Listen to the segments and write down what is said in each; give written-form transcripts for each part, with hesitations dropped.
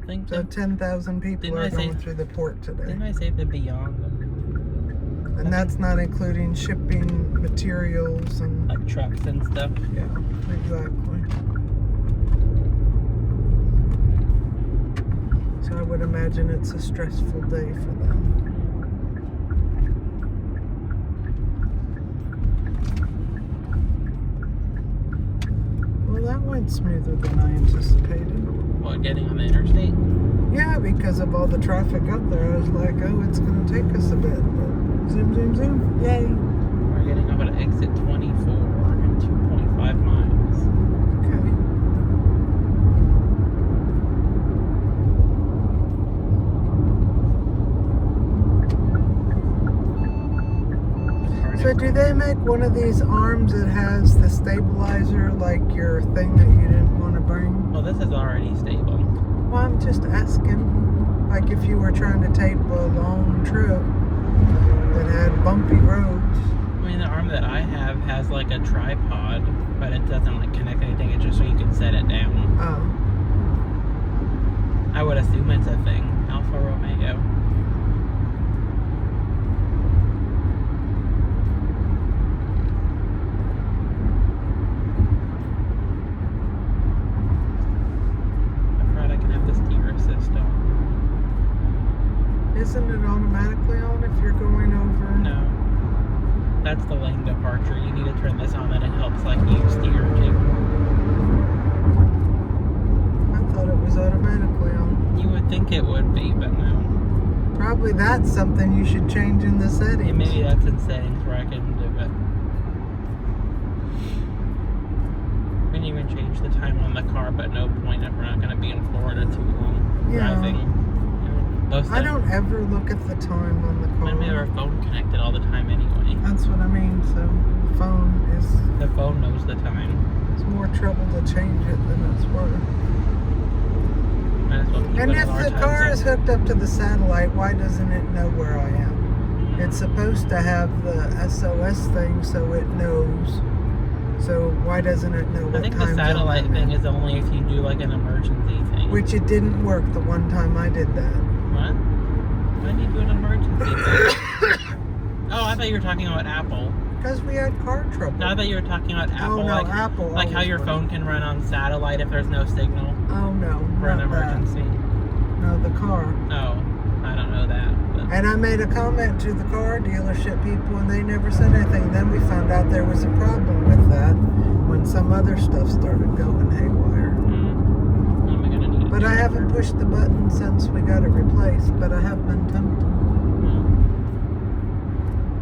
think So 10,000 people are going through the port today. Didn't I say the beyond? And that's not including shipping materials and... Like trucks and stuff. Yeah, exactly. So I would imagine it's a stressful day for them. Well, that went smoother than I anticipated. What, getting on the interstate? Yeah, because of all the traffic up there, I was like, oh, it's going to take us a bit. But zoom, zoom, zoom. Yay. We're getting over to exit 24 in 2.5 miles. Okay. So do they make one of these arms that has the stabilizer, like your thing that you didn't want to bring? Well, this is already stable. Well, I'm just asking, like if you were trying to tape a long trip that had bumpy roads. I mean, the arm that I have has like a tripod, but it doesn't like connect anything. It's just so you can set it down. Oh. I would assume it's a thing. Alfa Romeo. Isn't it automatically on if you're going over? No. That's the lane departure. You need to turn this on and it helps like you steer too. I thought it was automatically on. You would think it would be, but no. Probably that's something you should change in the settings. Yeah, maybe that's in settings where I can do it. We didn't even change the time on the car, but no point if we're not going to be in Florida too long driving. I don't ever look at the time on the car. We have our phone connected all the time anyway. That's what I mean, so the phone is... The phone knows the time. It's more trouble to change it than it's worth. Might as well keep and it if on our the time car zone. is hooked up to the satellite, why doesn't it know where I am? It's supposed to have the SOS thing so it knows. So why doesn't it know what time? I think the satellite thing is only if you do like an emergency thing. Which it didn't work the one time I did that. What? Why did you do an emergency thing? Oh, I thought you were talking about Apple. Because we had car trouble. No, I thought you were talking about Apple. Oh, no, like, Apple. Like how your phone can run on satellite if there's no signal. Oh, no. For an emergency. No, the car. Oh, I don't know that. But. And I made a comment to the car dealership people and they never said anything. Then we found out there was a problem with that when some other stuff started going haywire. But I haven't pushed the button since we got it replaced, but I have been tempted.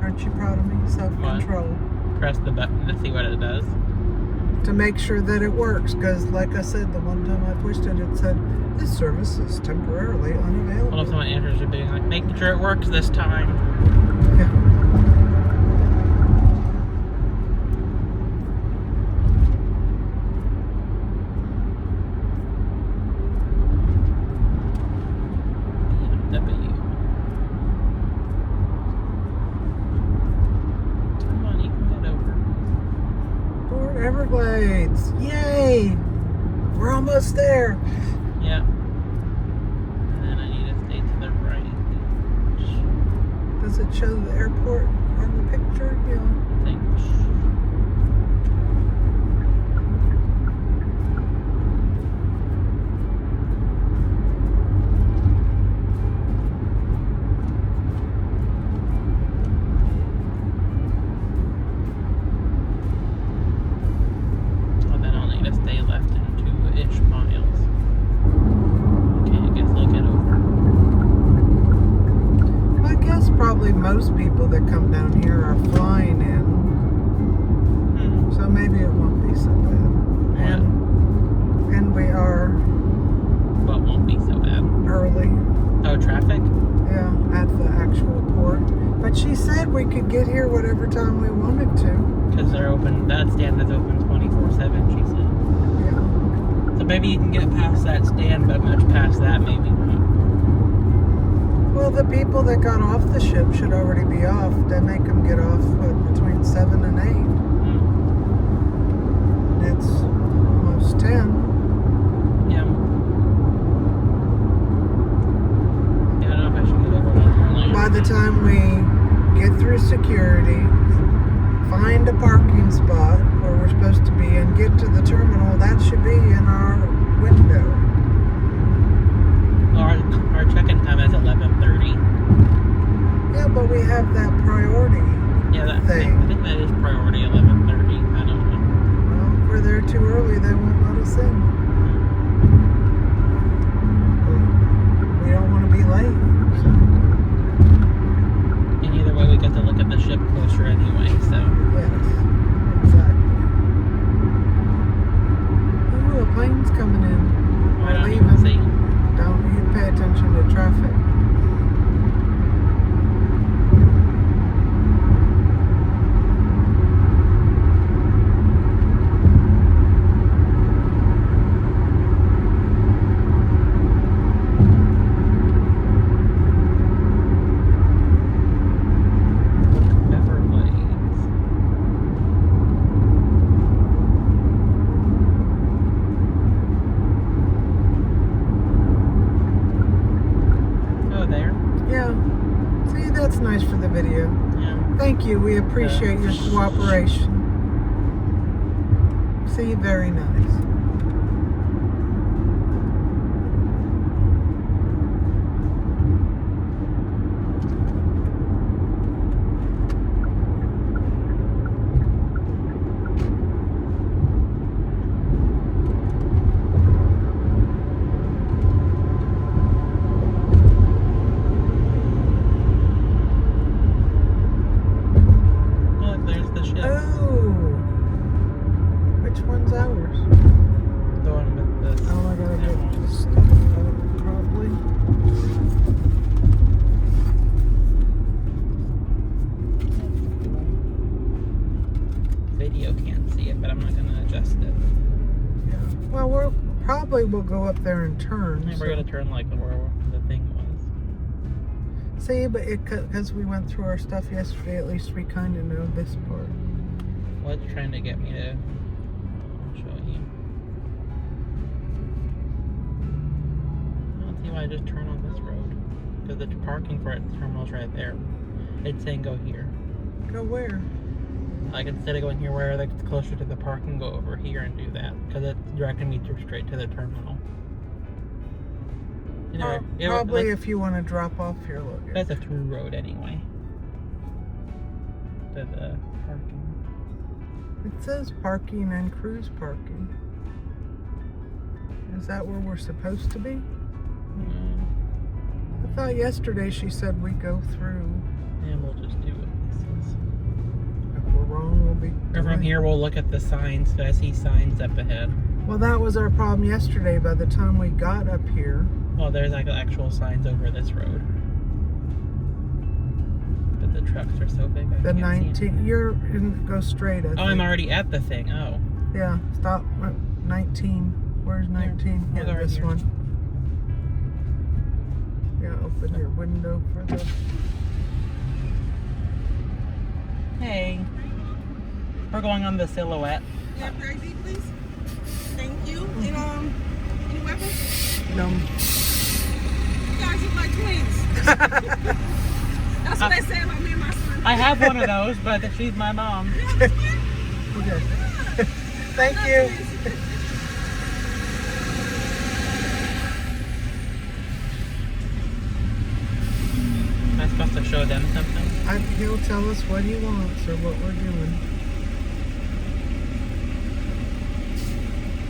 Aren't you proud of me? Self-control. What? Press the button to see what it does. To make sure that it works, because like I said, the one time I pushed it, it said, this service is temporarily unavailable. Well, if someone answers it being like, making sure it works this time. Yeah. Port Everglades! Yay! We're almost there! Yeah. And then I need to stay to the right. Does it show the airport on the picture? Yeah. I think. Stay left in 2-ish miles. Okay, I guess I'll get over. Well, I guess probably most people that come down here are flying in. So maybe it won't be so bad. Yeah. And we are... What won't be so bad? Early. Oh, traffic? Yeah, at the actual port. But she said we could get here whatever time we wanted to. Because they're open, that stand is open 24/7, she said. So maybe you can get past that stand, but much past that, maybe not. Well, the people that got off the ship should already be off. They make them get off, between 7 and 8. It's almost 10. Yeah. through security, find a parking spot where we're supposed to be, and get to the terminal. That should be in our window. Our check-in time is 11:30. Yeah, but we have that priority thing. I think that is priority 11:30. I don't know. Well, if we're there too early, they won't let us in. We don't want to be late. So. And either way, we get to look at the ship closer anyway, so. Yes, exactly. Ooh, a plane's coming in. I don't leaving. even see. Don't you pay attention to traffic. Everglades. Oh, there? Yeah. See, that's nice for the video. Yeah. Thank you. We appreciate your cooperation. See, very nice. Look, there's the ship. Oh. Which one's ours? The one with the. Oh, I gotta that get one. this stuff out, probably. Video can't see it, but I'm not gonna adjust it. Yeah. Well, we'll go up there and turn. And so- we're gonna turn like where the thing was. See, but because we went through our stuff yesterday, at least we kind of know this part. What's trying to get me to show you? I don't see why I just turn on this road. Because the parking for the terminal's right there. It's saying go here. Go where? Like instead of going here where it's closer to the parking, go over here and do that. Because it's directing me straight to the terminal. Anyway, Probably if you want to drop off here, look. that's a through road anyway. To the parking. It says parking and cruise parking. Is that where we're supposed to be? I thought yesterday she said we go through. And we'll just do what this is. If we're wrong, we'll be. Or from here, we'll look at the signs. I see signs up ahead. Well, that was our problem yesterday. By the time we got up here. Well, there's like actual signs over this road. But the trucks are so big. The 19. Go straight. Oh, I'm already at the thing. Oh. Yeah. Stop. 19. Where's 19? We'll go Yeah, right this here. one. Yeah. Open your window for the. Hey. We're going on the Silhouette. Yeah, very deep, please. Thank you. And any weapons? No. You guys look like twins. That's what they say about me and my son. I have one of those, but she's my mom. Okay. Thank you. Am I supposed to show them something? He'll tell us what he wants or what we're doing.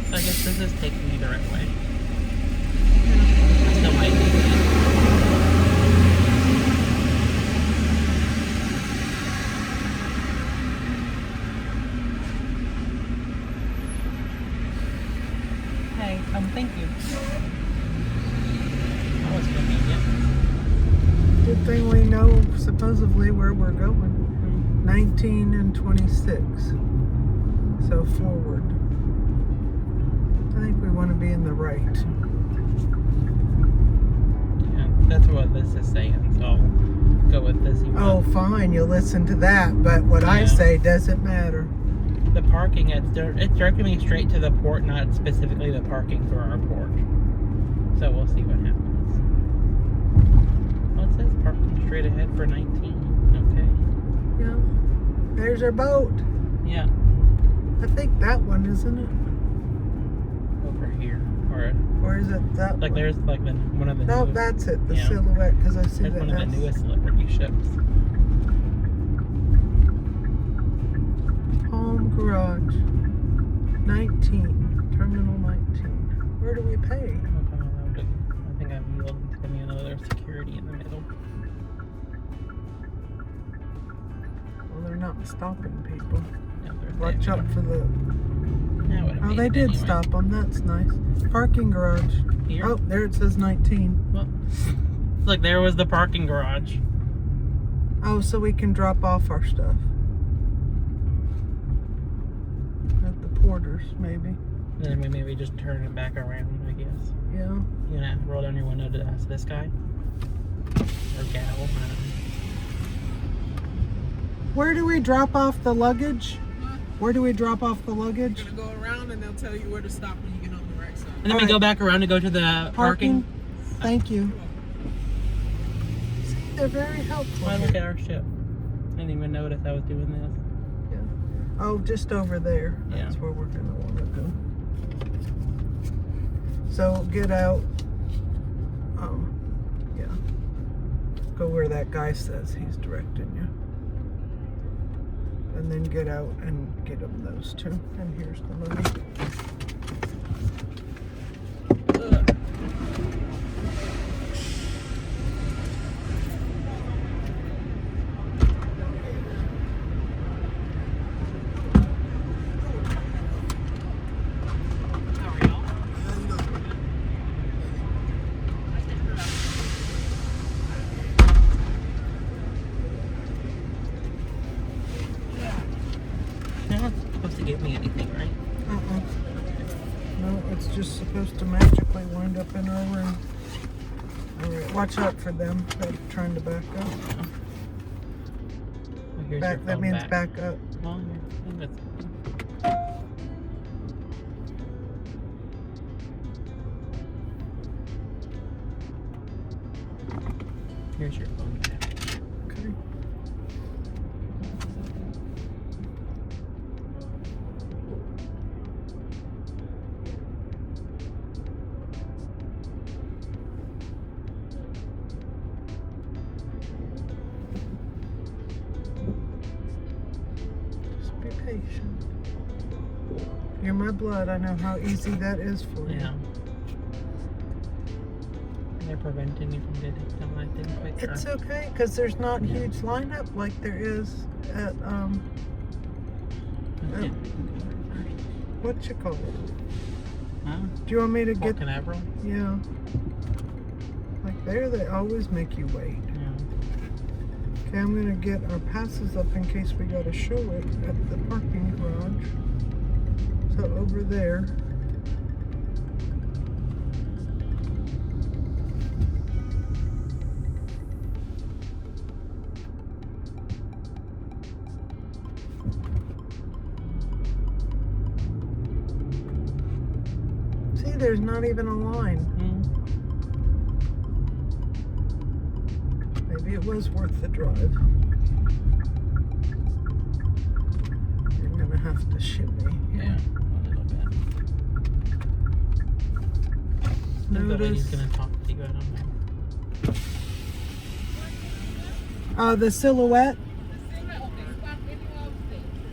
I guess this is taking me the right way. Still might be. Hey, thank you. That was convenient. Good thing we know supposedly where we're going. 19 and 26. So forward. I think we want to be in the right. Yeah, that's what this is saying, so I'll go with this. Oh, fine. You'll listen to that. But what I Yeah. say doesn't matter. The parking, it's directing me straight to the port, not specifically the parking for our port. So we'll see what happens. Well, it says parking straight ahead for 19. Okay. Yeah. There's our boat. Yeah. I think that one, isn't it? Over here. Or is it that Like one? there's like one of the No, newest, that's it. The yeah. silhouette, because I see That's the one of the S. newest celebrity ships. Home Garage. 19. Terminal 19. Where do we pay? I think I'm yielding to me another security in the middle. Well, they're not stopping people. Yeah, they're Watch there. out for the... Yeah, I would've Oh, made they it did anyway. stop them. That's nice. Parking garage. Here? Oh, there it says 19. Well, look, there was the parking garage. Oh, so we can drop off our stuff. At the Porters, maybe. And then we maybe just turn it back around, I guess. Yeah. You gonna roll down your window to ask this guy? Or gal? I don't know. Where do we drop off the luggage? Huh? Where do we drop off the luggage? You're gonna go around and they'll tell you where to stop when you get on the right side. And then we go back around to go to the parking. Thank you. See, they're very helpful. Why look at our ship? I didn't even notice I was doing this. Oh, just over there. That's Yeah. where we're gonna want to go. So get out. Yeah. Go where that guy says he's directing you. And then get out and get them those two. And here's the money. They're not supposed to give me anything, right? No, it's just supposed to magically wind up in our room. Alright, watch out for them. They're trying to back up. Well, here's your Back, that phone means back up. Well, yeah, that's here's your phone back. Okay. Just be patient. You're my blood. I know how easy that is for you. Yeah. They're preventing you from getting them, I think, quicker. It's okay, because there's not a huge lineup like there is at, Okay. what you call it? Huh? Do you want me to get, Port Canaveral? yeah. Like there, they always make you wait. Yeah. Okay, I'm gonna get our passes up in case we gotta show it at the parking garage. So over there. See, there's not even a line. Maybe it was worth the drive. You're gonna have to ship me. Yeah. A little bit. Maybe the lady's Notice. gonna talk to you, I don't know. The silhouette.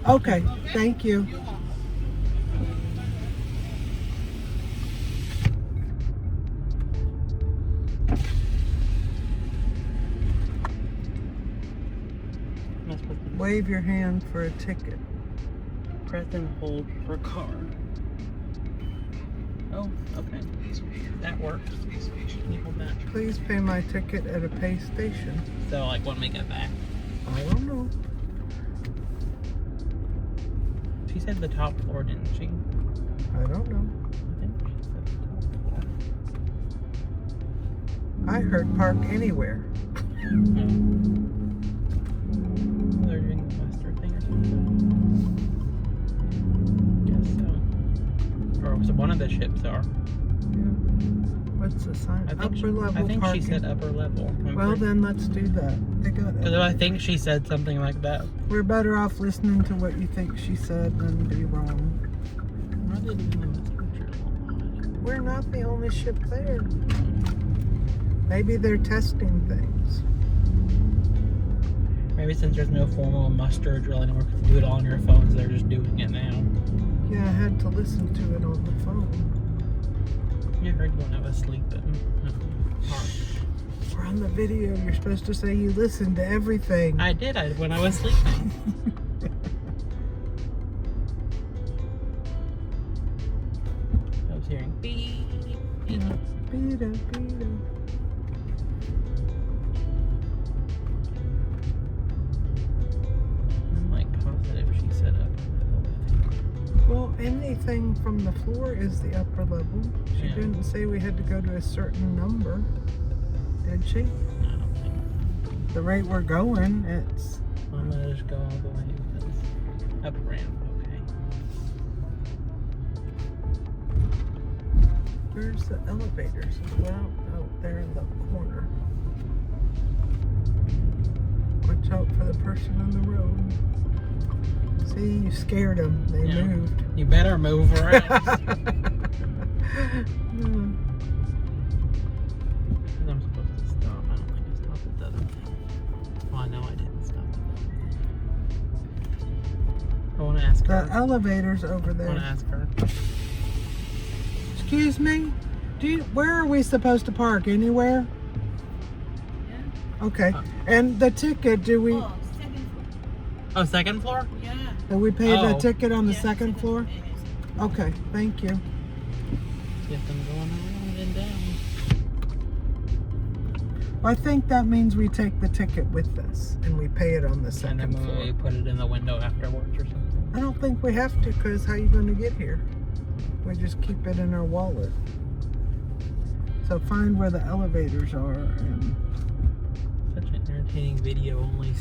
Okay, thank you. I'm not supposed to Wave your hand for a ticket. press and hold for card. Oh, okay. That works. Can you hold that? Please pay my ticket at a pay station. So, like, when we get back. I don't know. She said the top floor, didn't she? I don't know. I think she said the top floor. I heard park anywhere. They're doing the Western thing or something. Guess so. Or so one of the ships are. Yeah. What's the sign? I think, Upper level I think parking. she said upper level. Well, then let's do that. They got Because I think she said something like that. We're better off listening to what you think she said than be wrong. Why did we name this picture a lot? We're not the only ship there. Maybe they're testing things. Maybe since there's no formal muster drill anymore, because you do it all on your phones, they're just doing it now. Yeah, I had to listen to it on the phone. You heard when I was sleeping. We're on the video. You're supposed to say you listened to everything. I did when I was sleeping. I was hearing beep, beep. Beat up. I'm like positive she said up. Well, anything from the floor is the upper level. She Yeah. didn't say we had to go to a certain number, did she? I don't think. The rate we're going, it's... I'm gonna just go all the way because up ramp, okay. Where's the elevators as well? Oh, they're in the corner. Watch out for the person on the road. See, you scared them. They Yeah. moved. You better move around. Yeah. I'm supposed to stop. I don't think I stopped at the other thing. Well, I know I didn't stop at the other thing. I want to ask The her. elevator's over I want to there. ask her. Excuse me? Where are we supposed to park? Anywhere? Yeah. Okay. And the ticket, do we Oh, second floor. Oh, second floor? Yeah. pay the Oh. ticket on the Yeah, second floor? Yes. Okay, thank you. Get them going around and down. I think that means we take the ticket with us and we pay it on the And second then floor. we put it in the window afterwards or something. I don't think we have to, because how you going to get here? We just keep it in our wallet. So find where the elevators are and Such an entertaining video only.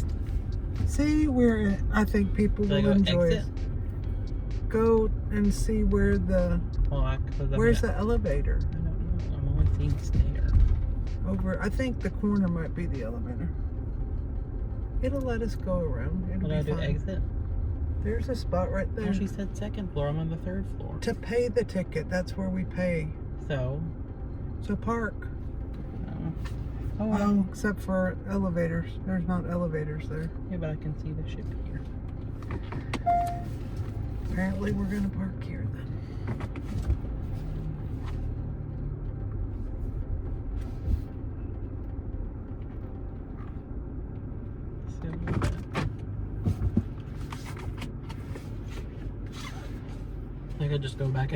see where I think people Should I will go enjoy it. exit? Go and see where where's the elevator? I don't know. I'm only seeing stair. Over, I think the corner might be the elevator. It'll let us go around. It'll What do I be do? fine. Exit? There's a spot right there. Oh, she said second floor. I'm on the third floor. To pay the ticket, that's where we pay. So, So park. oh well. Except for elevators. There's not elevators there. Yeah, but I can see the ship here. Apparently we're gonna park here then. I could just go back